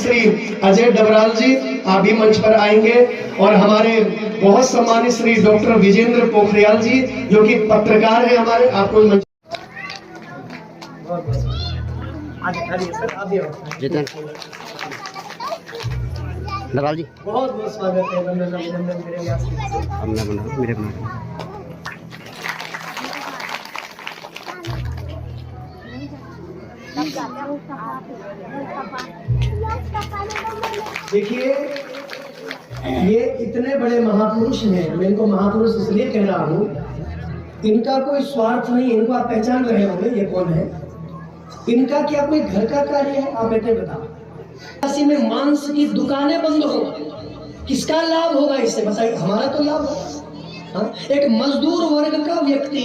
श्री अजय डबराल जी आप भी मंच पर आएंगे और हमारे बहुत सम्मानित श्री डॉक्टर विजेंद्र पोखरियाल जी जो कि पत्रकार हैं हमारे, आपको मंच जितन डबराल जी बहुत बहुत स्वागत है। अभिनंदन मेरे बना देखिए ये इतने बड़े महापुरुष हैं, मैं इनको महापुरुष इसलिए कह रहा हूँ, इनका कोई स्वार्थ नहीं। इनको आप पहचान रहे होंगे ये कौन है। इनका क्या कोई घर का कार्य है? आप बेटे बताओ। ऐसी में मांस की दुकानें बंद हो, किसका लाभ होगा इससे? बताइए, हमारा तो लाभ होगा। एक मजदूर वर्ग का व्यक्ति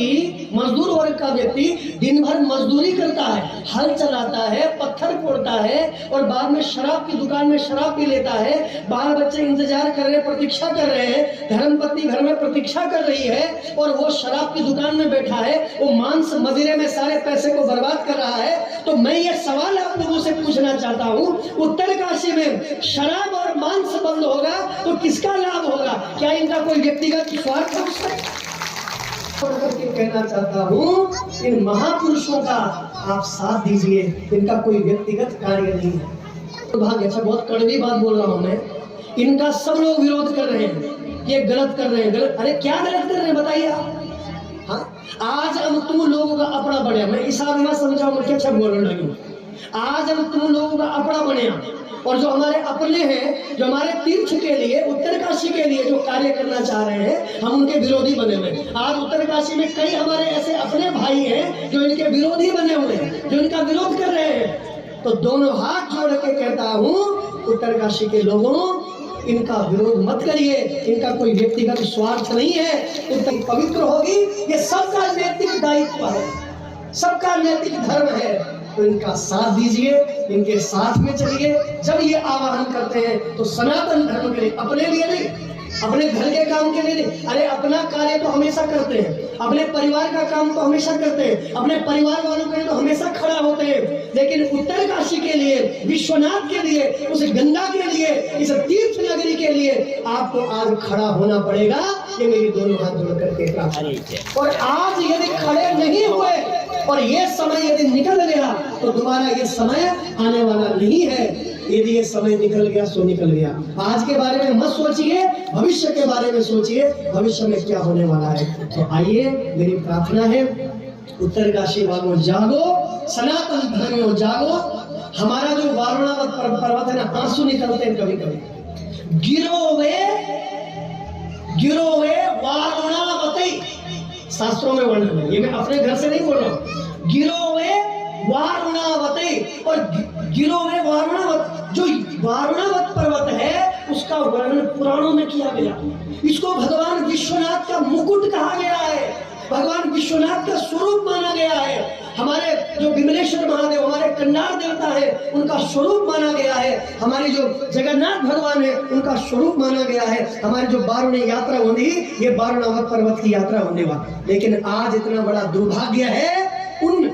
दिन भर मजदूरी करता है, हल चलाता है, पत्थर फोड़ता है और बाद में शराब की दुकान में शराब पी लेता है। बाल बच्चे इंतजार कर रहे हैं, प्रतीक्षा कर रहे हैं, धर्मपत्नी घर में प्रतीक्षा कर रही है और वो शराब की दुकान में बैठा है, वो मांस मदिरे में सारे पैसे को बर्बाद कर रहा है। तो मैं ये सवाल आप लोगों से पूछना चाहता हूँ, उत्तरकाशी में शराब और मांस बंद होगा तो किसका लाभ होगा? क्या इनका कोई व्यक्तिगत स्वार्थ? कहना चाहता हूँ, इन महापुरुषों का आप साथ दीजिए, इनका कोई व्यक्तिगत कार्य नहीं है। तो भाग्य, अच्छा बहुत कड़वी बात बोल रहा हूँ मैं, इनका सब लोग विरोध कर रहे हैं, ये गलत कर रहे हैं। गलत? अरे क्या गलत कर रहे हैं बताइए आप। हाँ, आज हम तुम लोगों का अपना बढ़िया, मैं इशारा ना समझाऊं, मैं क्या बोलने लगी। आज हम तुम लोगों का अपना बढ़िया और जो हमारे अपने हैं, जो हमारे तीर्थ के लिए, उत्तरकाशी के लिए जो कार्य करना चाह रहे हैं, हम उनके विरोधी बने हुए। आज उत्तरकाशी में कई हमारे ऐसे अपने भाई हैं जो इनके विरोधी बने हुए हैं, जो इनका विरोध कर रहे हैं। तो दोनों हाथ जोड़ के कहता हूँ, उत्तरकाशी के लोगों, इनका विरोध मत करिए, इनका कोई व्यक्तिगत स्वार्थ नहीं है। उत्तर पवित्र होगी, ये सबका नैतिक दायित्व है, सबका नैतिक धर्म है। तो इनका साथ दीजिए, इनके साथ में चलिए। जब ये आवाहन करते हैं तो सनातन धर्म के लिए, अपने लिए नहीं, अपने घर के काम के लिए नहीं। अरे अपना कार्य तो हमेशा करते हैं, अपने परिवार का काम तो हमेशा करते हैं, अपने परिवार वालों के लिए तो हमेशा खड़ा होते हैं, लेकिन उत्तरकाशी के लिए, विश्वनाथ के लिए, उस गंगा के लिए, इस तीर्थ नगरी के लिए आपको आज खड़ा होना पड़ेगा। ये मेरी दोनों हाथ जोड़ करके प्रार्थना। और आज यदि खड़े नहीं हुए और ये समय यदि निकल गया तो दोबारा ये समय आने वाला नहीं है। यदि ये समय निकल गया सो निकल गया। आज के बारे में मत सोचिए, भविष्य के बारे में सोचिए, भविष्य में क्या होने वाला है। तो आइए, मेरी प्रार्थना है, उत्तरकाशी वालों जागो, सनातन धर्मियों जागो। हमारा जो वारुणावत पर्वत है ना, आंसू निकलते हैं कभी कभी। गिरो वे वारुणावती, शास्त्रों में वर्णन है, ये मैं अपने घर से नहीं बोल रहा हूँ। गिरो वे वारुणावती, और गिरो वे वारुणावत, जो वारुणावत पर्वत है उसका वर्णन पुराणों में किया गया। इसको भगवान विश्वनाथ का मुकुट कहा गया है, भगवान विश्वनाथ का स्वरूप माना गया है। हमारे जो विमलेश्वर महादेव, हमारे कंडार देवता है, उनका स्वरूप माना गया है। हमारे जो जगन्नाथ भगवान है, उनका स्वरूप माना गया है। हमारी जो बारुणी यात्रा होगी, ये वारुणावत पर्वत की यात्रा होने वाली। लेकिन आज इतना बड़ा दुर्भाग्य है, उन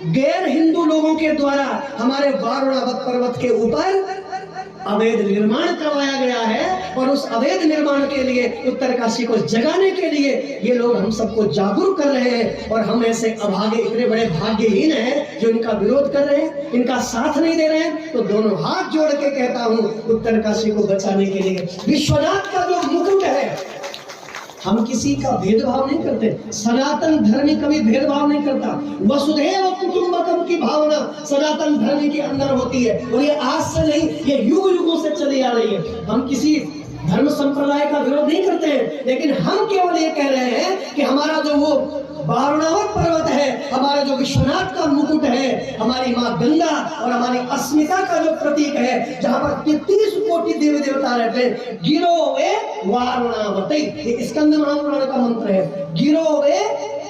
गैर हिंदू लोगों के द्वारा हमारे वारुणावत पर्वत के ऊपर अवैध निर्माण करवाया गया है। और उस अवैध निर्माण के लिए, उत्तरकाशी को जगाने के लिए ये लोग हम सबको जागरूक कर रहे हैं। और हम ऐसे अभागे, इतने बड़े भाग्यहीन हैं जो इनका विरोध कर रहे हैं, इनका साथ नहीं दे रहे हैं। तो दोनों हाथ जोड़ के कहता हूँ, उत्तरकाशी को बचाने के लिए विश्वनाथ का जो मुकुट है, हम किसी का भेदभाव नहीं करते। सनातन धर्म कभी भेदभाव नहीं करता। वसुधैव कुटुंबकम की भावना सनातन धर्म के अंदर होती है, और ये आज से नहीं, ये युग युगों से चली आ रही है। हम किसी धर्म संप्रदाय का विरोध नहीं करते हैं, लेकिन हम केवल ये कह रहे हैं कि हमारा जो वो वारुणावत पर्वत है, हमारा जो विश्वनाथ का मुकुट है, हमारी माँ गंगा और हमारी अस्मिता का जो प्रतीक है, जहाँ पर 33 कोटि देवी देवता रहते हैं। गिरो वे वारुणावती, ये स्कंद महापुराण का मंत्र है। गिरो वे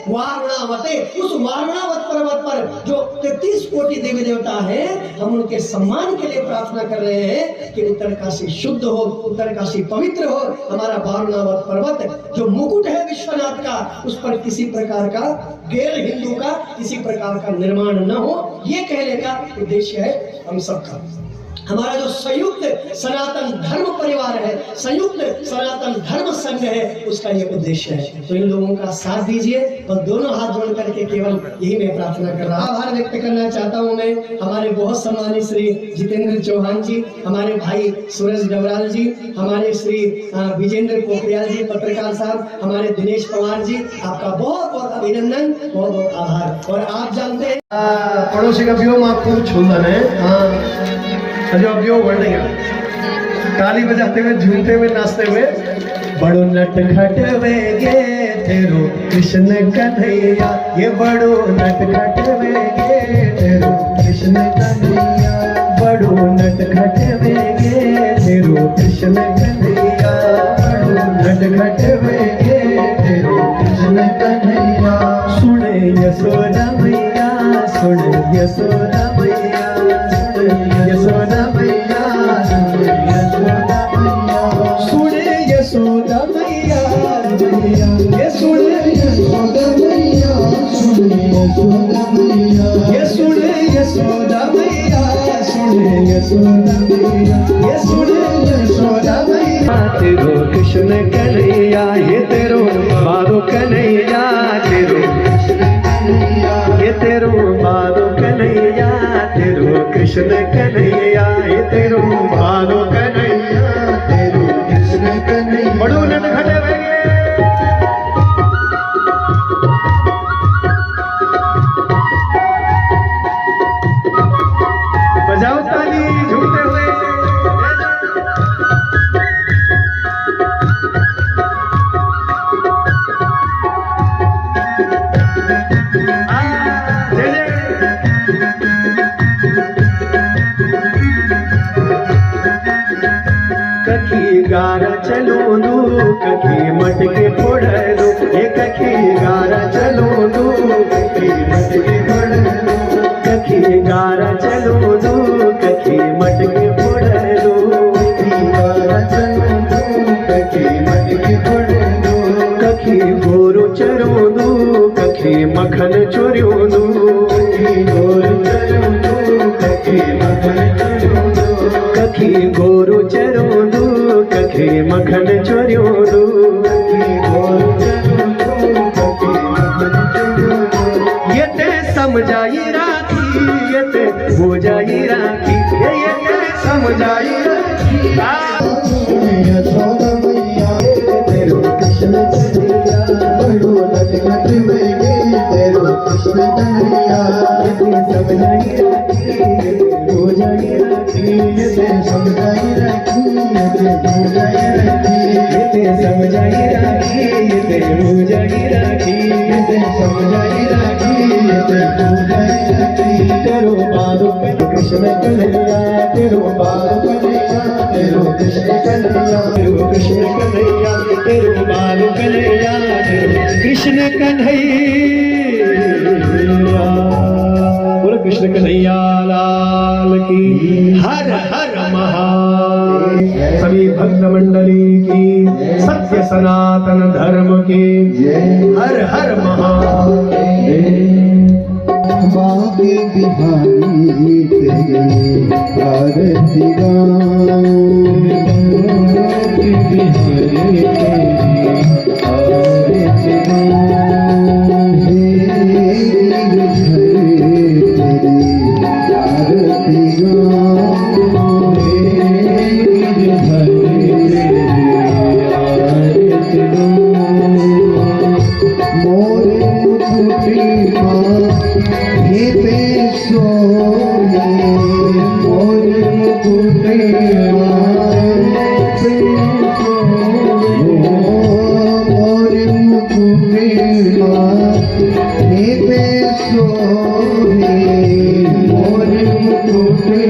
वारुणावती, उस वारुणावत पर्वत पर जो 33 कोटि देवी देवता हैं, हम उनके सम्मान के लिए प्रार्थना कर रहे हैं कि उत्तरकाशी शुद्ध हो, उत्तरकाशी पवित्र हो। हमारा वारुणावत पर्वत जो मुकुट है विश्वनाथ का, उस पर किसी प्रकार का गैर हिंदू का किसी प्रकार का निर्माण न हो, ये कहने का उद्देश्य है हम सबका। हमारा जो संयुक्त सनातन धर्म परिवार है, संयुक्त सनातन धर्म संघ है, उसका ये उद्देश्य है। तो इन लोगों का साथ दीजिए और दोनों हाथ जोड़ करके केवल यही मैं प्रार्थना कर रहा हूँ। आभार व्यक्त करना चाहता हूँ मैं हमारे बहुत सम्मानित श्री जितेंद्र चौहान जी, हमारे भाई सूरज डबराल जी, हमारे श्री विजेंद्र पोखरियाल जी पत्रकार साहब, हमारे दिनेश पवार जी, आपका बहुत बहुत अभिनंदन, बहुत बहुत आभार। और आप जानते हैं पड़ोसी का व्योम आपको छूंदन है, जो व्योम बढ़ गया ताली बजाते हुए, झूमते हुए, नाचते हुए, बड़ो नटखट वेगे तेरो कृष्ण कन्हैया, ये बड़ो नटखट वेगे तेरो कृष्ण कन्हैया, बड़ो नटखट वेगे तेरो कृष्ण कन्हैया, बड़ो नटखट वेगे तेरो कृष्ण कन्हैया। सुन यशोदा मैया, सुन यशोदा मैया, सुन यशोदा मैया, सुन यशोदा मैया, ये सुन यशोदा मैया, सुन यशोदा मैया, ये सुन यशोदा मैया, सुन यशोदा मैया, ये सुन यशोदा मैया। तेरो कृष्ण कन्हैया, ये तेरो बारो कन्हैया, तेरो ये तेरो बारो कन्हैया, तेरो कृष्ण कन्हैया, ये तेरो बारो कन्हैया, तेरो कृष्ण कन्हैया। बड़ो नटखट वेगे, बजाओ ताली झूमते हुए। कखी गारा चलो दू, कखी मटके फोड़ दो, ये कखी गारा चलो दू, कखी मटके फोड़ दो, कखी गारा चलो दू, कखी मटके फोड़ दो, कखी गारा चलो दू, कखी मटके फोड़ दो, कखी गोरू चरो दू, कखी मखन चोरियो दू, कखी गोरू चरो दू, कखी मखन चोरियो दू, कखी गोरू चरो दू, कखी मखन चोरियो दू, कखी गोरू चरो दू, कखी मखन चोरियो दू। ये ते समझाई राखी, ये ते बुझाई राखी, ये ते समझाई राखी। यशोदा मैया, तेरो कृष्ण कन्हैया, बड़ो नटखट वेगे तेरो कृष्ण कन्हैया, ये ते समझाई राखी, ये ते बुझाई राखी, ये ते समझाई राखी, ये ते बुझाई राखी, ये ते समझाई राखी, ये ते बुझाई राखी, ये ते समझाई राखी, ये ते बुझाई राखी। तेरो बारो कृष्ण कन्हैया, तेरो बारो कन्हैया, तेरो कृष्ण कन्हैया, तेरो कृष्ण कन्हैया, तेरो बारो कन्हैया, तेरो कृष्ण कन्हैया। बोलो कृष्ण कन्हैया लाल की। हर हर महादेव। सभी भक्त मंडली की, सत्य सनातन धर्म की हर हर महादेव। बाबी बिहारी तेरे आरती गाऊं, बाबी बिहारी तेरे आरती गाऊं, हे गिरधर तेरी आरती गाऊं, हे गिरधर तेरी आरती गाऊं। मोरे मुकुटी ये पेशोये, मोरे मुकुटे मोरे मुकुटे ये पेशोये, मोरे मुकुटे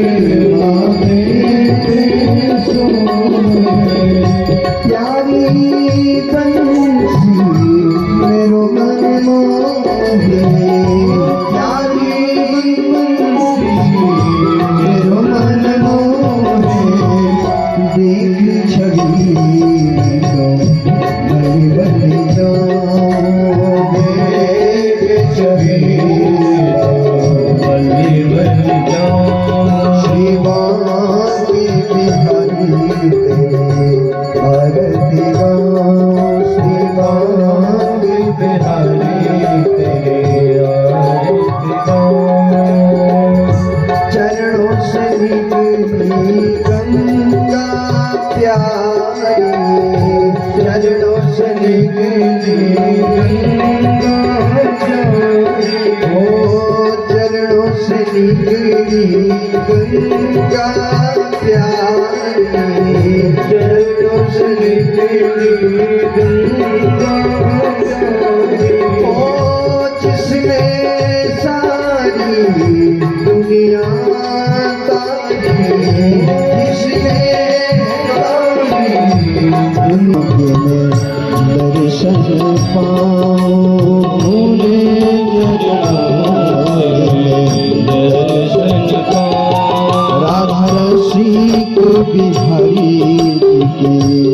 प्यारी बंसी मेरो मन मोहे, प्यारी बंसी मेरो मन मोहे। गंगा प्यारी चरणों से निकली गंगा प्यारी ओ चरणों से निकली गंगा प्यारी चरणों से निकली गंगा प्यारी ओ जिसने सारी दुनिया तारी जिसने सारी दुनिया में दर्शन पाओ भूले दर्शन पाओ राधा रसी को बिहारी जी के